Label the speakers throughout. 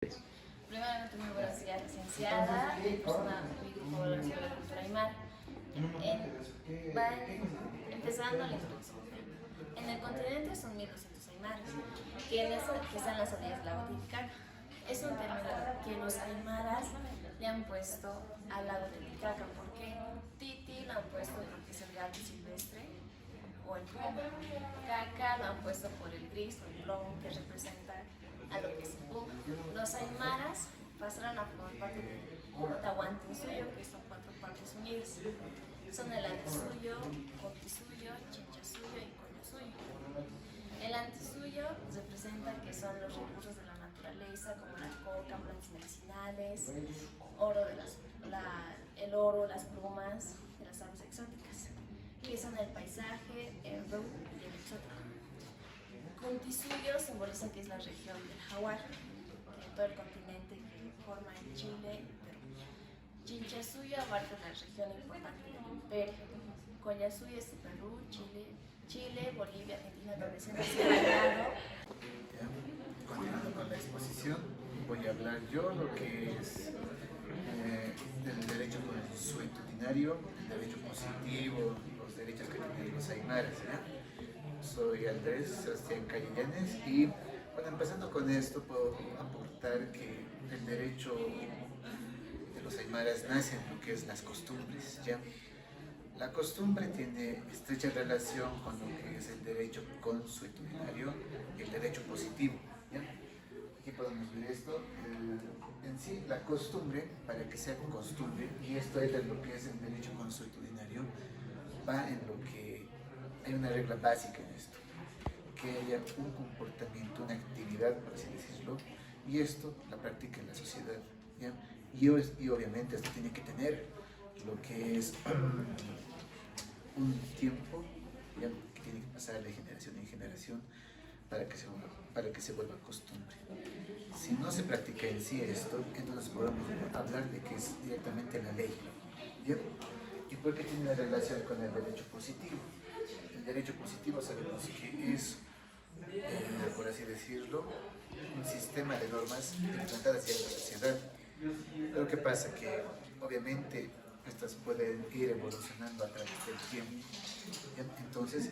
Speaker 1: Primeramente, muy buenos días, licenciada. Mi grupo de la cultura Aymara. Empezando la introducción. En el continente son 1200 aymaras, que están en las orillas del lago Titicaca. Es un término que los aymaras le han puesto al lago Titicaca. ¿Por qué? Titi lo han puesto porque es el gato silvestre o el plomo. Caca lo han puesto por el gris o el plomo, que representa a lo que es el puma. Los aymaras pasaron a formar parte del Tahuantinsuyo, que son 4 partes unidas. Son el antisuyo, cotisuyo, chinchasuyo y coñosuyo. El antisuyo representa que son los recursos de la naturaleza, como la coca, plantas medicinales, el oro, las plumas de las aves exóticas, que son el paisaje, el ru y el exótico. Contisuyo simboliza que es la región del jaguar, que todo el continente que forma en Chile y Perú. Chinchasuyo abarca la región importante del imperio. Collasuyo es Perú, Chile, Bolivia, Argentina, donde se nació el ganado.
Speaker 2: Continuando con la exposición, voy a hablar yo lo que es del derecho consuetudinario, el derecho positivo, los derechos que tienen los aymaras. Soy Andrés Sebastián Callellanes y bueno, empezando con esto puedo aportar que el derecho de los aymaras nace en lo que es las costumbres, ¿ya? La costumbre tiene estrecha relación con lo que es el derecho consuetudinario y el derecho positivo, ¿ya? Aquí podemos ver esto, en sí la costumbre, para que sea costumbre, y esto es de lo que es el derecho consuetudinario, va en lo que hay una regla básica en esto, que haya un comportamiento, una actividad, por así decirlo, y esto la practica en la sociedad, ¿ya? Y obviamente esto tiene que tener lo que es un tiempo, ¿ya? Que tiene que pasar de generación en generación para que se vuelva costumbre. Si no se practica en sí esto, entonces podemos hablar de que es directamente la ley, ¿ya? ¿Y por qué tiene una relación con el derecho positivo? El derecho positivo sabemos que es, por así decirlo, un sistema de normas implantadas ya en la sociedad. Pero ¿qué pasa? Que obviamente estas pueden ir evolucionando a través del tiempo. ¿Ya? Entonces,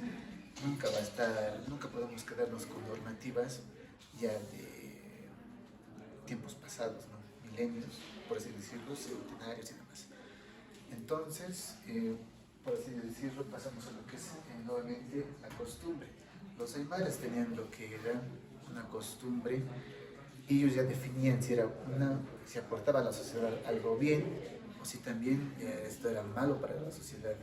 Speaker 2: nunca podemos quedarnos con normativas ya de tiempos pasados, ¿no? Milenios, por así decirlo, centenarios y demás. Entonces, por así decirlo, pasamos a lo que es nuevamente la costumbre. Los aymaras tenían lo que era una costumbre, y ellos ya definían si aportaba a la sociedad algo bien o si también esto era malo para la sociedad.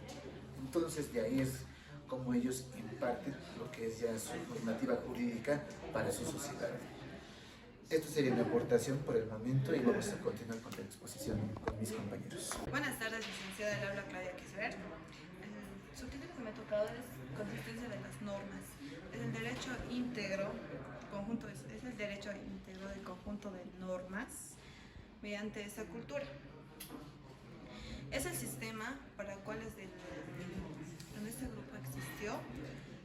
Speaker 2: Entonces, de ahí es como ellos imparten lo que es ya su normativa jurídica para su sociedad. Esto sería mi aportación por el momento y vamos a continuar con la exposición con mis compañeros.
Speaker 3: Buenas tardes, licenciada, le habla Claudia Kisber. El subtítulo que me ha tocado es Consistencia de las normas. Es el derecho íntegro, es el derecho íntegro del conjunto de normas mediante esta cultura. Es el sistema para el cual en este grupo existió.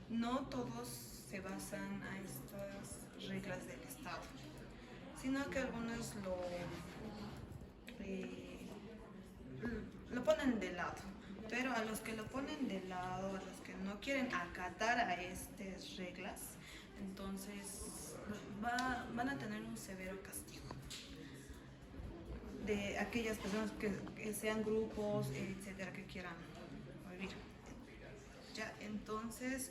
Speaker 3: No todos se basan a estas reglas del Estado, sino que algunos lo ponen de lado, pero a los que lo ponen de lado, a los que no quieren acatar a estas reglas, entonces van a tener un severo castigo de aquellas personas que sean grupos, etcétera, que quieran vivir. Ya, entonces,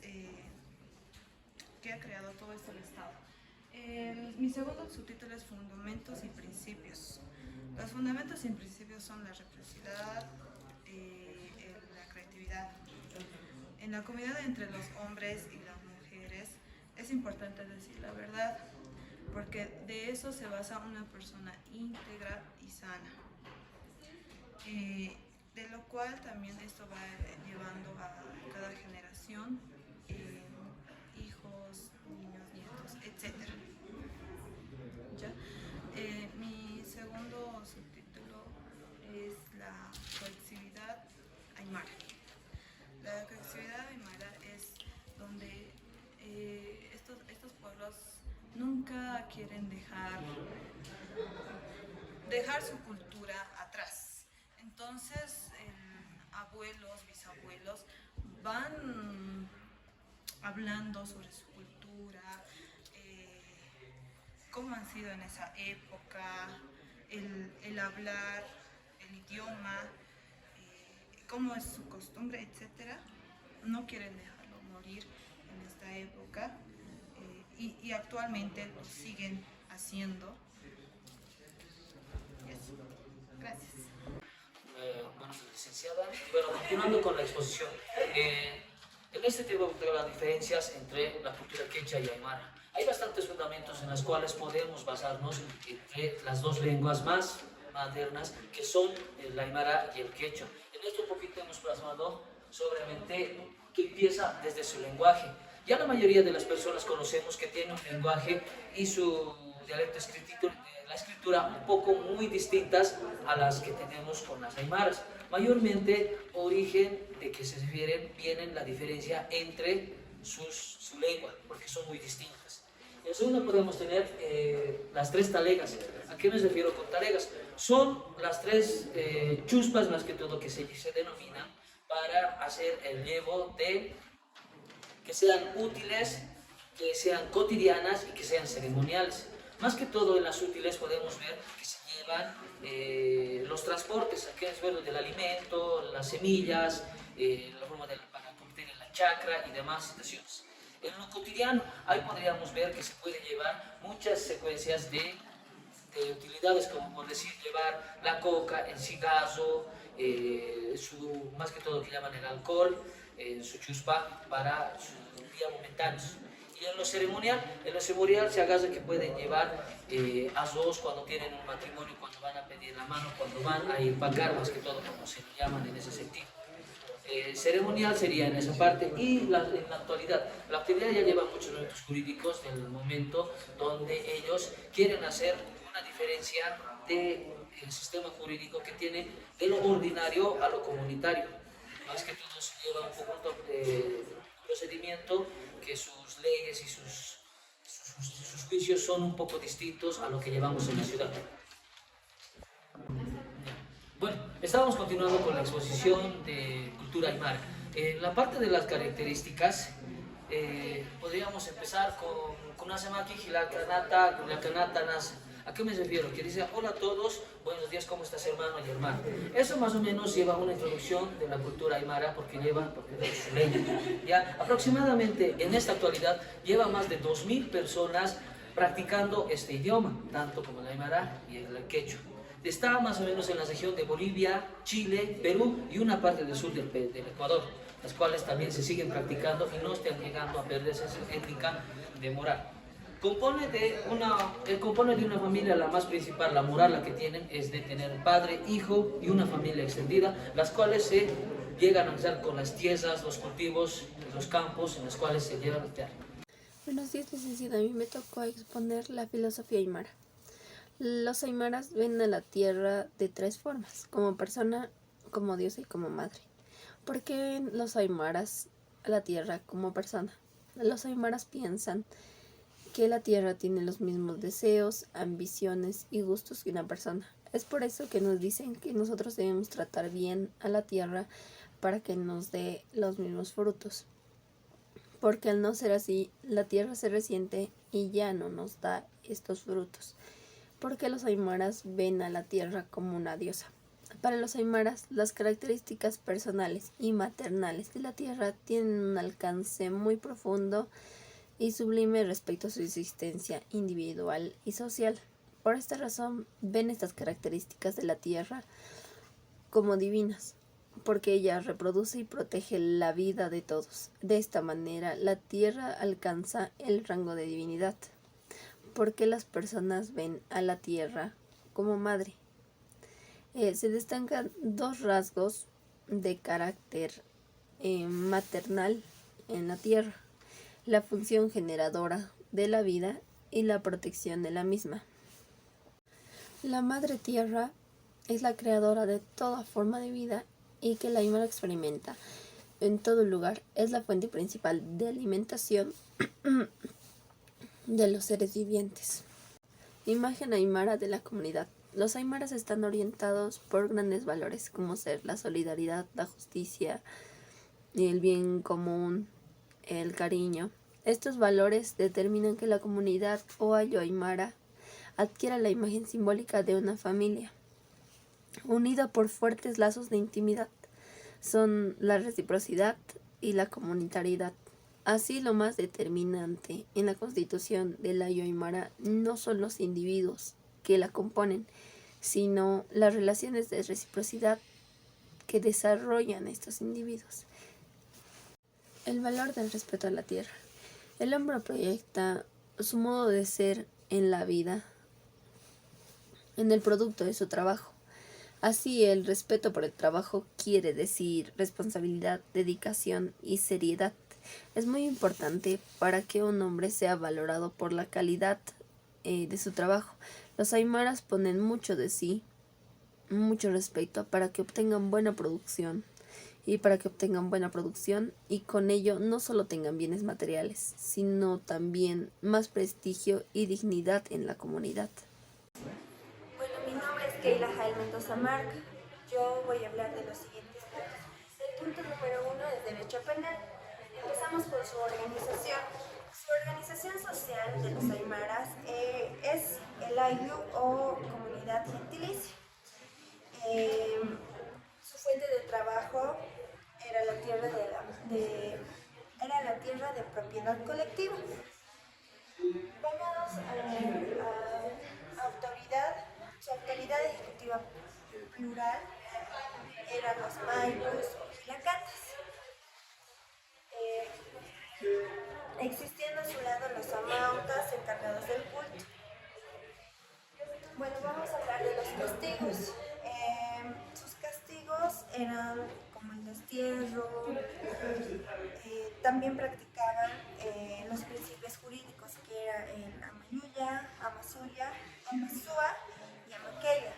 Speaker 3: ¿qué ha creado todo esto el Estado? Mi segundo subtítulo es Fundamentos y Principios. Los fundamentos y principios son la reciprocidad, la creatividad. En la comunidad entre los hombres y las mujeres es importante decir la verdad, porque de eso se basa una persona íntegra y sana. De lo cual también esto va llevando a cada generación, hijos, niños, nietos, etc. ¿Ya? Mi segundo subtítulo es la colectividad aymara. La colectividad aymara es donde estos pueblos nunca quieren dejar su cultura atrás. Entonces, abuelos, bisabuelos van hablando sobre su cultura, cómo han sido en esa época, el hablar, el idioma, cómo es su costumbre, etc. No quieren dejarlo morir en esta época y actualmente lo siguen haciendo. Y eso. Gracias.
Speaker 4: Bueno, licenciada. Bueno, continuando con la exposición. En este tema de las diferencias entre la cultura quechua y aymara. Hay bastantes fundamentos en los cuales podemos basarnos entre las dos lenguas más maternas, que son el aymara y el quechua. En esto un poquito hemos plasmado sobremente que empieza desde su lenguaje. Ya la mayoría de las personas conocemos que tiene un lenguaje y su dialecto escrito, la escritura un poco muy distintas a las que tenemos con las aymaras. Mayormente, origen de que se refieren, vienen la diferencia entre su lengua, porque son muy distintas. En segundo podemos tener las tres talegas. ¿A qué me refiero con talegas? Son las tres chuspas, más que todo, que se denominan para hacer el llevo de que sean útiles, que sean cotidianas y que sean ceremoniales. Más que todo en las útiles podemos ver que se llevan los transportes, aquí es ver del alimento, las semillas, la forma para convertir en la chacra y demás situaciones. En lo cotidiano, ahí podríamos ver que se puede llevar muchas secuencias de utilidades, como por decir llevar la coca, el cigarro, más que todo que llaman el alcohol, su chuspa para su día momentáneos. Y en lo ceremonial se agarra que pueden llevar arroz cuando tienen un matrimonio, cuando van a pedir la mano, cuando van a ir pagar, más que todo como se lo llaman en ese sentido. Ceremonial sería en esa parte y en la actualidad ya lleva muchos elementos jurídicos del momento donde ellos quieren hacer una diferencia del sistema jurídico que tiene de lo ordinario a lo comunitario. Más que todo se lleva un poco de procedimiento que sus leyes y sus juicios son un poco distintos a lo que llevamos en la ciudad. Bueno, estábamos continuando con la exposición de cultura aymara. En la parte de las características, podríamos empezar con una semaki, la canata, ¿a qué me refiero? Que dice, hola a todos, buenos días, ¿cómo estás, hermano y hermana? Eso más o menos lleva una introducción de la cultura aymara porque es su lengua. Ya, aproximadamente en esta actualidad lleva más de 2.000 personas practicando este idioma, tanto como el aymara y el quechua. Está más o menos en la región de Bolivia, Chile, Perú y una parte del sur del Ecuador, las cuales también se siguen practicando y no están llegando a perderse esa étnica de moral. Compone de una familia, la más principal, la moral la que tienen es de tener padre, hijo y una familia extendida, las cuales se llegan a usar con las tierras, los cultivos, los campos en los cuales se llevan a tierra.
Speaker 5: Buenos días, licenciada. A mí me tocó exponer la filosofía aymara. Los aymaras ven a la tierra de tres formas: como persona, como diosa y como madre. ¿Por qué ven los aymaras a la tierra como persona? Los aymaras piensan que la tierra tiene los mismos deseos, ambiciones y gustos que una persona. Es por eso que nos dicen que nosotros debemos tratar bien a la tierra para que nos dé los mismos frutos. Porque al no ser así, la tierra se resiente y ya no nos da estos frutos. Porque los aymaras ven a la tierra como una diosa. Para los aymaras, las características personales y maternales de la tierra tienen un alcance muy profundo y sublime respecto a su existencia individual y social. Por esta razón, ven estas características de la tierra como divinas, porque ella reproduce y protege la vida de todos. De esta manera, la tierra alcanza el rango de divinidad, porque las personas ven a la tierra como madre. Se destacan dos rasgos de carácter maternal en la tierra: la función generadora de la vida y la protección de la misma. La madre tierra es la creadora de toda forma de vida y que la aymara experimenta en todo lugar. Es la fuente principal de alimentación, de los seres vivientes. Imagen aymara de la comunidad. Los aymaras están orientados por grandes valores como ser la solidaridad, la justicia, el bien común, el cariño. Estos valores determinan que la comunidad o ayo aymara adquiera la imagen simbólica de una familia, unida por fuertes lazos de intimidad. Son la reciprocidad y la comunitariedad. Así, lo más determinante en la constitución del ayo aymara no son los individuos que la componen, sino las relaciones de reciprocidad que desarrollan estos individuos. El valor del respeto a la tierra. El hombre proyecta su modo de ser en la vida, en el producto de su trabajo. Así, el respeto por el trabajo quiere decir responsabilidad, dedicación y seriedad. Es muy importante para que un hombre sea valorado por la calidad de su trabajo. Los aymaras ponen mucho de sí, mucho respeto para que obtengan buena producción. Y con ello no solo tengan bienes materiales, sino también más prestigio y dignidad en la comunidad.
Speaker 6: Bueno, mi nombre es Keila Jael Mendoza Marca. Yo voy a hablar de los siguientes puntos. El punto número 1 es derecho penal. Empezamos por su organización. Su organización social de los aymaras es el ayllu o comunidad gentilicia. Su fuente de trabajo era la tierra de propiedad colectiva. Vamos a autoridad. Su autoridad ejecutiva plural eran los maipus y lacatas. Existiendo a su lado los amautas encargados del culto. Bueno, vamos a hablar de los castigos. Sus castigos eran como el destierro. También practicaban los principios jurídicos que era el amayuya, amasuya, amasúa y amaqueya.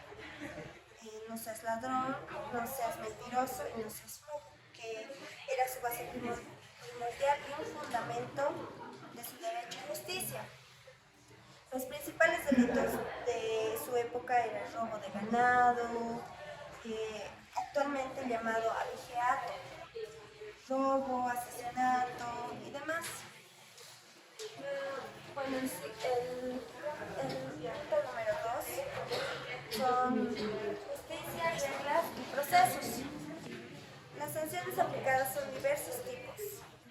Speaker 6: No seas ladrón, no seas mentiroso y no seas flojo, que era su base primordial y un fundamento de su derecho a justicia. Los principales delitos de su época eran el robo de ganado, actualmente llamado abigeato, robo, asesinato y demás. Bueno, el punto número 2 son justicia, reglas y procesos. Las sanciones aplicadas son diversos tipos,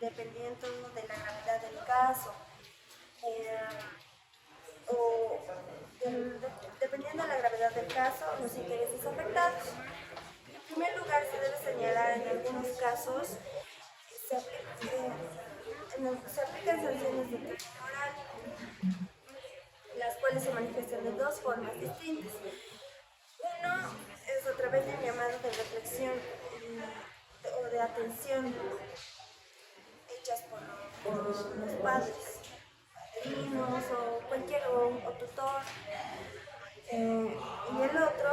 Speaker 6: dependiendo de la gravedad del caso. Dependiendo de la gravedad del caso, los intereses afectados. En primer lugar, se debe señalar en algunos casos se aplican sanciones de tipo moral, las cuales se manifiestan de dos formas distintas. Uno es a través de un llamado de reflexión o de atención hechas por los padres, padrinos o cualquier tutor. Y el otro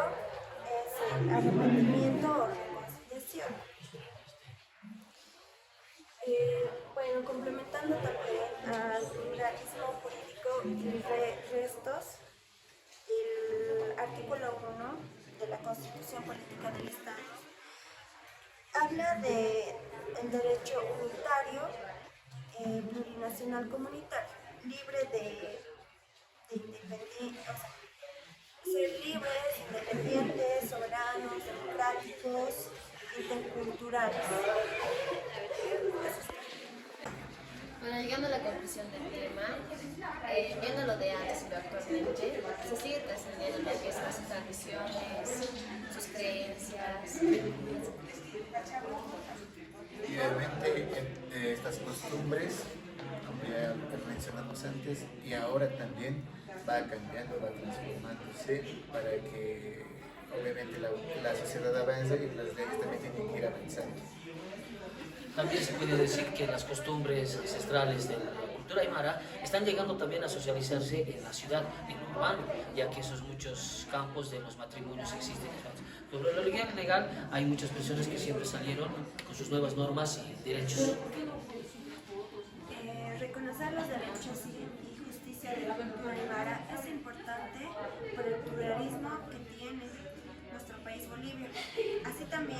Speaker 6: es el arrepentimiento o reconciliación. Bueno, complementando también al pluralismo político y restos, el artículo 1 de la Constitución Política del Estado habla del derecho unitario, plurinacional comunitario, libre de independencia, ser libres, independientes, soberanos, democráticos, interculturales.
Speaker 1: Bueno, llegando a la conclusión del tema, viendo lo de antes y lo actualmente, se sigue trascendiendo lo que son sus tradiciones, sus creencias.
Speaker 2: Y realmente estas costumbres, como ya mencionamos antes, y ahora también va cambiando, va transformándose para que obviamente la sociedad avance y las leyes también tienen que ir avanzando.
Speaker 4: También se puede decir que las costumbres ancestrales de la cultura aymara están llegando también a socializarse en la ciudad, en lo urbano, ya que esos muchos campos de los matrimonios existen. Sobre lo legal hay muchas personas que siempre salieron con sus nuevas normas y derechos.
Speaker 6: Reconocer los derechos y justicia presencia de la cultura aymara es importante por el pluralismo que tiene nuestro país Bolivia. Así también